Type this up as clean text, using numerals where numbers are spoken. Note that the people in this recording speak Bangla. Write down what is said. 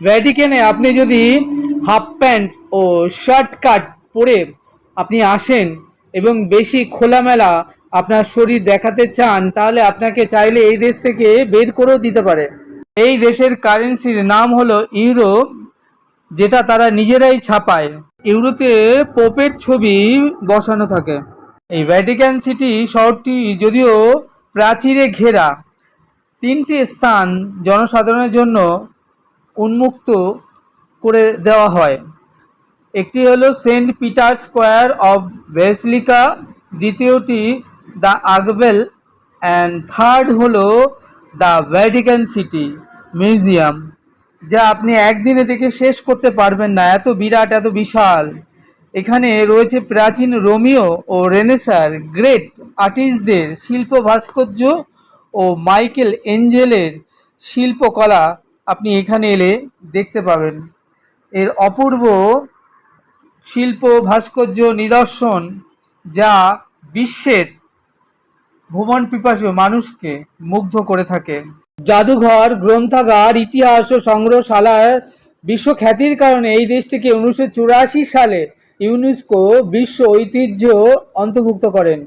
ভ্যাটিকানে আপনি যদি হাফ প্যান্ট ও শার্ট কাট পরে আপনি আসেন এবং বেশি খোলামেলা আপনার শরীর দেখাতে চান, তাহলে আপনাকে চাইলে এই দেশ থেকে বের করেও দিতে পারে। এই দেশের কারেন্সির নাম হলো ইউরো, যেটা তারা নিজেরাই ছাপায়। ইউরোতে পোপের ছবি বসানো থাকে। এই ভ্যাটিকান সিটি শহরটি যদিও প্রাচীরে ঘেরা, তিনটি স্থান জনসাধারণের জন্য উন্মুক্ত করে দেওয়া হয়। একটি হলো Saint Peter Square of Basilica, দ্বিতীয়টি দ্য আগবেল, অ্যান্ড থার্ড হলো দ্য ভ্যাটিকান সিটি মিউজিয়াম, যা আপনি একদিনে দেখে শেষ করতে পারবেন না, এত বিরাট, এত বিশাল। এখানে রয়েছে প্রাচীন রোমীয় ও রেনেসার গ্রেট আর্টিস্টদের শিল্প ভাস্কর্য ও মাইকেল এঞ্জেলের শিল্পকলা আপনি এখানে এলে দেখতে পাবেন। এর অপূর্ব শিল্প ভাস্কর্য নিদর্শন, যা বিশ্বের ভ্রমণ পিপাসু মানুষকে মুগ্ধ করে থাকে। জাদুঘর, গ্রন্থাগার, ইতিহাস ও সংগ্রহশালার বিশ্বখ্যাতির কারণে এই দেশটিকে 1984 সালে ইউনেস্কো বিশ্ব ঐতিহ্য অন্তর্ভুক্ত করেন।